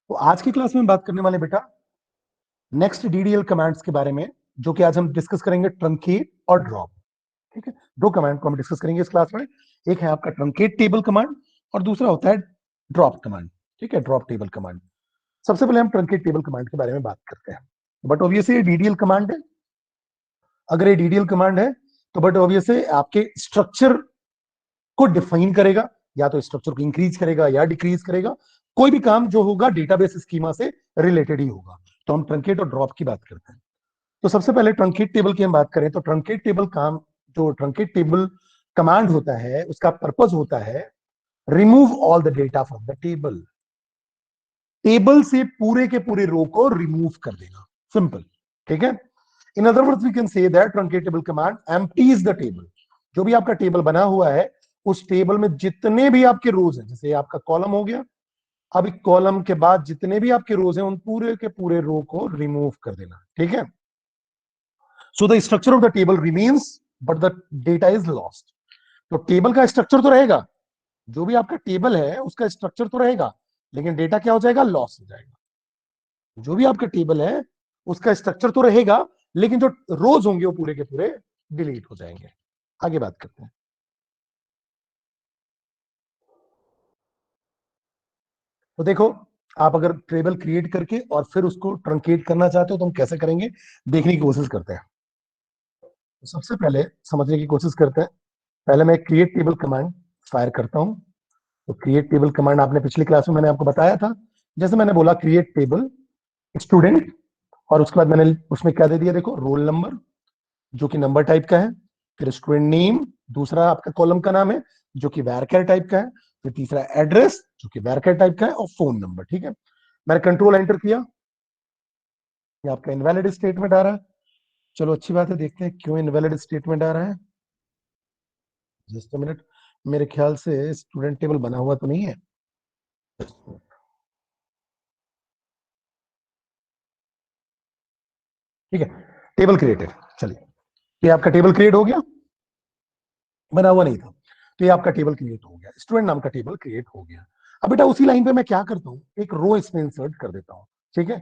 तो आज की क्लास में बात करने वाले बेटा नेक्स्ट डीडीएल कमांड्स के बारे में, जो कि आज हम डिस्कस करेंगे ट्रंकेट और ड्रॉप। ठीक है, दो कमांड को हम डिस्कस करेंगे इस क्लास में। एक है आपका ट्रंकेट टेबल कमांड और दूसरा होता है ड्रॉप कमांड। ठीक है, ड्रॉप टेबल कमांड। सबसे पहले हम ट्रंकेट टेबल कमांड के बारे में बात करते हैं। बट ऑब्वियसली डीडीएल कमांड है। अगर ये डीडीएल कमांड है तो बट ऑब्वियसली आपके स्ट्रक्चर को डिफाइन करेगा, या तो स्ट्रक्चर को इंक्रीज करेगा या डिक्रीज करेगा। कोई भी काम जो होगा डेटाबेस स्कीमा से रिलेटेड ही होगा। तो हम ट्रंकेट और ड्रॉप की बात करते हैं। तो सबसे पहले ट्रंकेट टेबल की हम बात करें तो ट्रंकेट टेबल काम, जो ट्रंकेट टेबल कमांड होता है उसका पर्पस होता है remove all the data from the table. Table से पूरे के पूरे रो को रिमूव कर देना, सिंपल। ठीक है, in other words we can say that truncate table command empties the table. जो भी आपका टेबल बना हुआ है उस टेबल में जितने भी आपके रोज हैं, जैसे आपका कॉलम हो गया, अब एक कॉलम के बाद जितने भी आपके रोज हैं उन पूरे के पूरे रो को रिमूव कर देना। ठीक है, so the structure of the table remains but the data is lost. तो टेबल का स्ट्रक्चर तो रहेगा, जो भी आपका टेबल है उसका स्ट्रक्चर तो रहेगा, लेकिन डेटा क्या हो जाएगा, लॉस हो जाएगा। जो भी आपका टेबल है उसका स्ट्रक्चर तो रहेगा, लेकिन जो रोज होंगे वो पूरे के पूरे डिलीट हो जाएंगे। आगे बात करते हैं। तो देखो, आप अगर टेबल क्रिएट करके और फिर उसको ट्रंकेट करना चाहते हो तो हम कैसे करेंगे, देखने की कोशिश करते हैं। तो सबसे पहले समझने की कोशिश करते हैं। पहले मैं क्रिएट टेबल कमांड फायर करता हूं। तो क्रिएट टेबल कमांड आपने पिछली क्लास में मैंने आपको बताया था। जैसे मैंने बोला क्रिएट टेबल स्टूडेंट, और उसके बाद मैंने उसमें क्या दे दिया, देखो रोल नंबर जो कि नंबर टाइप का है, फिर स्टूडेंट नेम दूसरा आपका कॉलम का नाम है जो कि वैरकर टाइप का है, फिर तीसरा एड्रेस जो कि वैरकर टाइप का है, और फोन नंबर। ठीक है, मैंने कंट्रोल एंटर किया, ये आपका इनवैलिड स्टेटमेंट आ रहा है। चलो अच्छी बात है, देखते हैं क्यों इनवैलिड स्टेटमेंट आ रहा है। जस्ट अ मिनट, मेरे ख्याल से स्टूडेंट टेबल बना हुआ तो नहीं है। ठीक है, टेबल क्रिएटेड। चलिए, ये आपका टेबल क्रिएट हो गया, बना हुआ नहीं था। तो ये आपका टेबल क्रिएट हो गया, स्टूडेंट नाम का टेबल क्रिएट हो गया। अब बेटा उसी लाइन पे मैं क्या करता हूँ, एक रो इसमें इंसर्ट कर देता हूँ। ठीक है,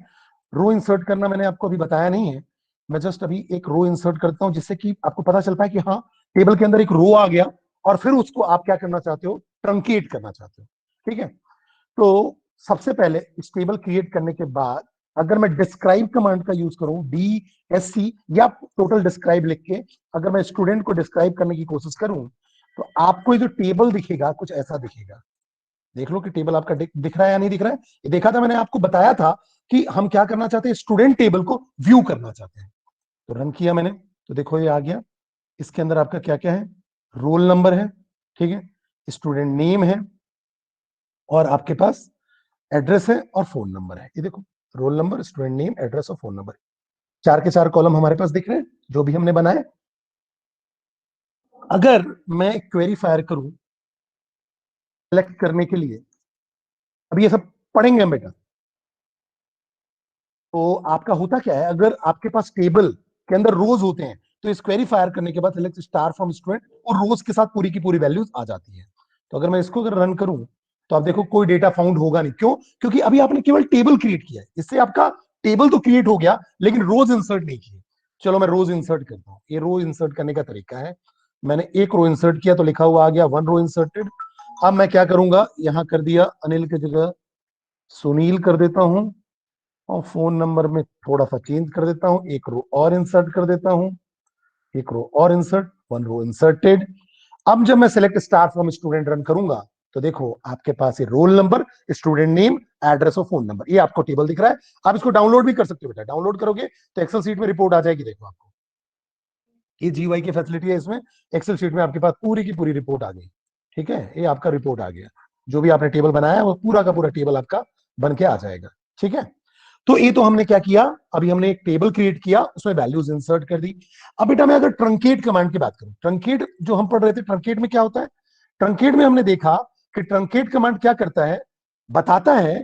रो इंसर्ट करना मैंने आपको अभी बताया नहीं है। मैं जस्ट अभी एक रो इंसर्ट करता हूँ जिससे कि आपको पता चल पाए कि हाँ, टेबल के अंदर एक रो आ गया और फिर उसको आप क्या करना चाहते हो, ट्रंकेट करना चाहते हो। ठीक है, तो सबसे पहले इस टेबल क्रिएट करने के बाद अगर मैं डिस्क्राइब कमांड का यूज करूं, DSC या टोटल डिस्क्राइब लिख के अगर मैं स्टूडेंट को डिस्क्राइब करने की कोशिश करूं, तो आपको ये जो टेबल दिखेगा कुछ ऐसा दिखेगा। देख लो कि टेबल आपका दिख रहा है या नहीं दिख रहा है। ये देखा था मैंने, आपको बताया था कि हम क्या करना चाहते हैं, स्टूडेंट टेबल को व्यू करना चाहते हैं। तो रन किया मैंने, तो देखो ये आ गया। इसके अंदर आपका क्या क्या है, रोल नंबर है, ठीक है, स्टूडेंट नेम है, और आपके पास एड्रेस है और फोन नंबर है। ये देखो, roll number, student name, address और फोन नंबर, चार के चार कॉलम हमारे पास दिख रहे हैं जो भी हमने बनाए। अगर मैं क्वेरी फायर करूं सेलेक्ट करने के लिए, अब ये सब पढ़ेंगे हम बेटा। तो आपका होता क्या है, अगर आपके पास टेबल के अंदर रोज होते हैं तो इस क्वेरी फायर करने के बाद सिलेक्ट स्टार फ्रॉम स्टूडेंट और रोज के साथ पूरी की पूरी वैल्यूज आ जाती है। तो अगर मैं इसको अगर रन करूं तो आप देखो कोई डेटा फाउंड होगा नहीं। क्यों? क्योंकि अभी आपने केवल टेबल क्रिएट किया है, इससे आपका टेबल तो क्रिएट हो गया लेकिन रोज इंसर्ट नहीं किए। चलो मैं रोज इंसर्ट करता हूँ। ये रो इंसर्ट करने का तरीका है, मैंने एक रो इंसर्ट किया तो लिखा हुआ आ गया वन रो इंसर्टेड। अब मैं क्या करूंगा, यहां कर दिया अनिल की जगह सुनील कर देता हूं, और फोन नंबर में थोड़ा सा चेंज कर देता हूं, एक रो और इंसर्ट कर देता हूं, एक रो और इंसर्ट, वन रो इंसर्टेड। अब जब मैं select star from student run करूंगा तो देखो आपके पास ये roll number, student name, address और फोन नंबर, ये आपको टेबल दिख रहा है। आप इसको डाउनलोड भी कर सकते हो बेटा, डाउनलोड करोगे तो एक्सेल सीट में रिपोर्ट आ जाएगी। देखो आपको ये GUI की फैसिलिटी है इसमें, एक्सेल शीट में आपके पास पूरी की पूरी रिपोर्ट आ गई। ठीक है, ये आपका रिपोर्ट आ गया, जो भी आपने टेबल बनाया है वो पूरा का पूरा टेबल आपका बन के आ जाएगा। ठीक है, तो ये तो हमने क्या किया, अभी हमने एक टेबल क्रिएट किया, उसमें वैल्यूज इंसर्ट कर दी। अब बेटा मैं अगर ट्रंकेट कमांड की बात करूं, ट्रंकेट जो हम पढ़ रहे थे, ट्रंकेट में क्या होता है, ट्रंकेट में हमने देखा कि ट्रंकेट कमांड क्या करता है, बताता है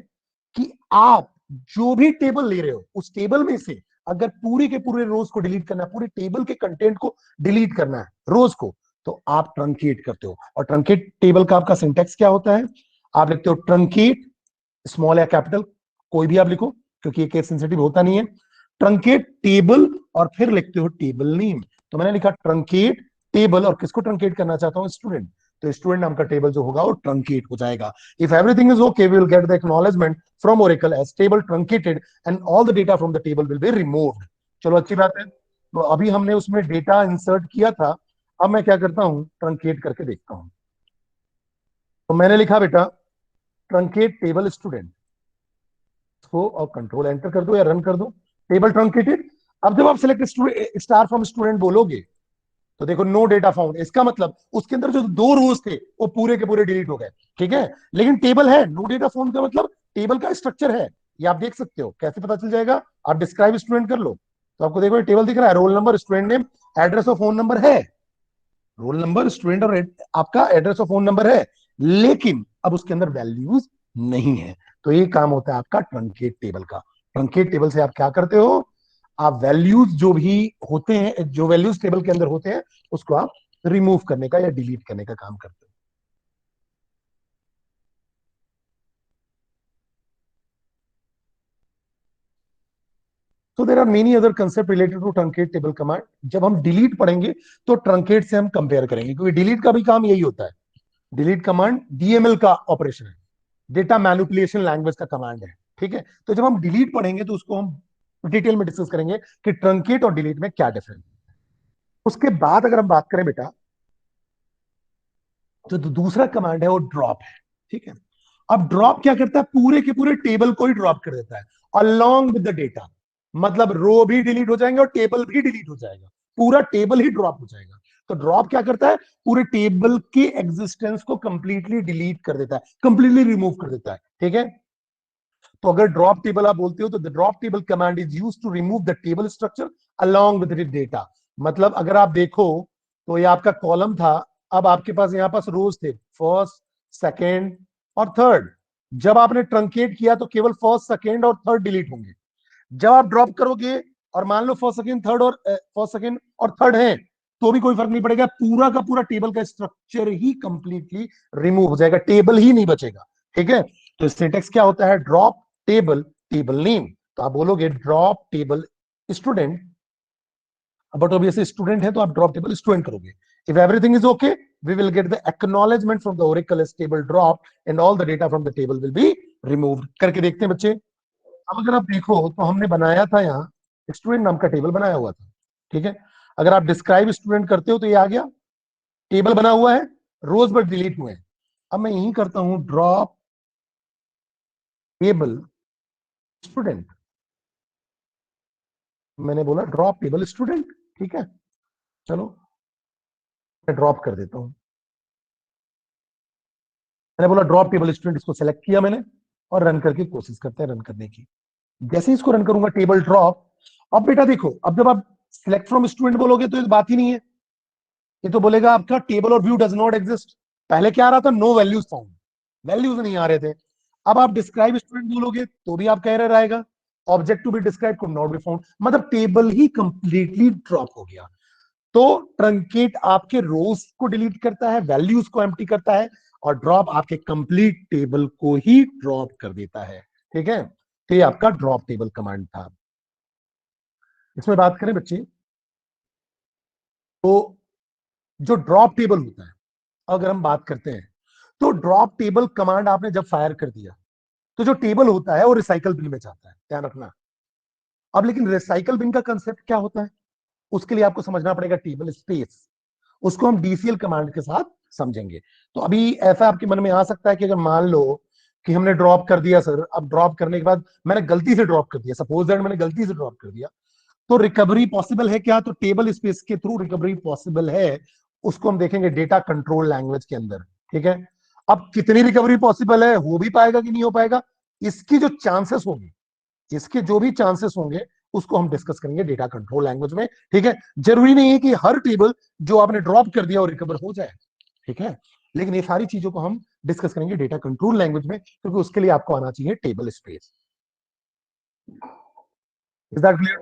कि आप जो भी टेबल ले रहे हो उस टेबल में से अगर पूरे के पूरे रोज को डिलीट करना है, पूरे टेबल के कंटेंट को डिलीट करना है रोज को, तो आप ट्रंकेट करते हो। और ट्रंकेट टेबल का आपका सिंटेक्स क्या होता है, आप लिखते हो ट्रंकेट स्मॉल या कैपिटल कोई भी आप लिखो क्योंकि ये केस सेंसिटिव होता नहीं है। ट्रंकेट टेबल और फिर लिखते हो टेबल नेम। तो मैंने लिखा ट्रंकेट टेबल, और किसको ट्रंकेट करना चाहता हूं? स्टूडेंट। तो स्टूडेंट नाम का टेबल जो होगा वो ट्रंकेट हो जाएगा। If everything is okay we will get the acknowledgement from Oracle as table truncated and all the data from the table will be removed. चलो अच्छी बात है। तो अभी हमने उसमें डेटा इंसर्ट किया था, अब मैं क्या करता हूं, ट्रंकेट करके देखता हूं। तो मैंने लिखा बेटा ट्रंकेट टेबल स्टूडेंट को, और कंट्रोल एंटर कर दो या रन कर दो, टेबल ट्रंकेटेड। अब जब आप सिलेक्ट स्टार फ्रॉम स्टूडेंट बोलोगे तो देखो नो डेटा फाउंड, इसका मतलब उसके अंदर जो दो रोज थे वो पूरे के पूरे डिलीट हो गए, ठीक है। लेकिन टेबल है, नो डेटा फाउंड का मतलब टेबल का स्ट्रक्चर है, ये आप देख सकते हो। कैसे पता चल जाएगा? आप डिस्क्राइब स्टूडेंट कर लो तो आपको देखो ये टेबल दिख रहा है, roll number, student name, address और फोन नंबर है। रोल नंबर, स्टूडेंट और आपका एड्रेस और फोन नंबर है, लेकिन अब उसके अंदर वैल्यूज नहीं है। तो ये काम होता है आपका ट्रंकेट टेबल का। ट्रंकेट टेबल से आप क्या करते हो? आप वैल्यूज जो भी होते हैं, जो वैल्यूज टेबल के अंदर होते हैं, उसको आप रिमूव करने का या डिलीट करने का काम करते हो। तो there are many other concept related to truncate table command. जब हम डिलीट पढ़ेंगे तो ट्रंकेट से हम कंपेयर करेंगे, क्योंकि डिलीट का भी काम यही होता है। डिलीट कमांड डीएमएल का ऑपरेशन है, डेटा मैनिपुलेशन लैंग्वेज का कमांड है, ठीक है। तो जब हम डिलीट पढ़ेंगे तो उसको हम डिटेल में डिस्कस करेंगे कि ट्रंकेट और डिलीट में क्या डिफरेंस। उसके बाद अगर हम बात करें बेटा, तो दूसरा कमांड है वो ड्रॉप है, ठीक है। अब ड्रॉप क्या करता है? पूरे के पूरे टेबल को ही ड्रॉप कर देता है अलोंग विद द डेटा। मतलब रो भी डिलीट हो जाएंगे और टेबल भी डिलीट हो जाएगा, पूरा टेबल ही ड्रॉप हो जाएगा। तो ड्रॉप क्या करता है? पूरे टेबल के एग्जिस्टेंस को कंप्लीटली डिलीट कर देता है, कंप्लीटली रिमूव कर देता है, ठीक है। तो अगर ड्रॉप टेबल आप बोलते हो तो the drop table command is used to remove the table structure along with the data. मतलब अगर आप देखो तो ये आपका कॉलम था, अब आपके पास यहां पास रोज थे, फर्स्ट, सेकेंड और थर्ड। जब आपने ट्रंकेट किया तो केवल फर्स्ट, सेकेंड और थर्ड डिलीट होंगे। जब आप ड्रॉप करोगे और मान लो फर्स्ट सेकेंड थर्ड और फर्स्ट सेकेंड और थर्ड है, तो भी कोई फर्क नहीं पड़ेगा, पूरा का पूरा टेबल का स्ट्रक्चर ही कंप्लीटली रिमूव हो जाएगा, टेबल ही नहीं बचेगा, ठीक है। तो सिंटेक्स क्या होता है? Drop table table name. तो आप बोलोगे drop table student, but obviously student है तो आप ड्रॉप टेबल स्टूडेंट करोगे। If everything is okay we will get the acknowledgement from the oracle as table drop and all the data from the table will be removed। करके देखते हैं बच्चे। अब अगर आप देखो तो हमने बनाया था यहाँ स्टूडेंट नाम का टेबल बनाया हुआ था, ठीक है। अगर आप डिस्क्राइब स्टूडेंट करते हो तो ये आ गया, टेबल बना हुआ है, रोज बट डिलीट हुए हैं। अब मैं यही करता हूं ड्रॉप टेबल स्टूडेंट, मैंने बोला ड्रॉप टेबल स्टूडेंट, ठीक है। चलो मैं ड्रॉप कर देता हूं, मैंने बोला ड्रॉप टेबल स्टूडेंट, इसको सेलेक्ट किया मैंने और रन करके कोशिश करते हैं रन करने की। जैसे ही इसको रन करूंगा टेबल ड्रॉप। अब बेटा देखो, अब जब आप सिलेक्ट फ्रॉम स्टूडेंट बोलोगे तो इस बात ही नहीं है, ये तो बोलेगा आपका टेबल और व्यू डज नॉट एग्जिस्ट। पहले क्या आ रहा था? नो वैल्यूज फाउंड, वैल्यूज नहीं आ रहे थे। अब आप डिस्क्राइब स्टूडेंट बोलोगे तो भी आपका एरर आएगा, object to be describe could not be found, मतलब टेबल ही कंप्लीटली ड्रॉप हो गया। तो ट्रंकेट आपके रोज को डिलीट करता है, वैल्यूज को एम्प्टी करता है, और ड्रॉप आपके कंप्लीट टेबल को ही ड्रॉप कर देता है, ठीक है। तो ये आपका ड्रॉप टेबल कमांड था। इसमें बात करें बच्चे तो जो ड्रॉप टेबल होता है, अगर हम बात करते हैं तो ड्रॉप टेबल कमांड आपने जब फायर कर दिया तो जो टेबल होता है वो रिसाइकल बिन में जाता है, ध्यान रखना। अब लेकिन रिसाइकल बिन का कंसेप्ट क्या होता है, उसके लिए आपको समझना पड़ेगा टेबल स्पेस। उसको हम डीसीएल कमांड के साथ समझेंगे। तो अभी ऐसा आपके मन में आ सकता है कि अगर मान लो कि हमने ड्रॉप कर दिया सर, अब ड्रॉप करने के बाद मैंने गलती से ड्रॉप कर दिया, सपोज दैट मैंने गलती से ड्रॉप कर दिया, तो रिकवरी पॉसिबल है क्या? तो टेबल स्पेस के थ्रू रिकवरी पॉसिबल है, उसको हम देखेंगे डेटा कंट्रोल लैंग्वेज के अंदर, ठीक है। अब कितनी रिकवरी पॉसिबल है, हो भी पाएगा कि नहीं हो पाएगा, इसकी जो चांसेस होगी, इसके जो भी चांसेस होंगे उसको हम डिस्कस करेंगे डेटा कंट्रोल लैंग्वेज में, ठीक है। जरूरी नहीं है कि हर टेबल जो आपने ड्रॉप कर दिया और रिकवर हो जाए, ठीक है। लेकिन ये सारी चीजों को हम डिस्कस करेंगे डेटा कंट्रोल लैंग्वेज में, क्योंकि उसके लिए आपको आना चाहिए table space. Is that clear?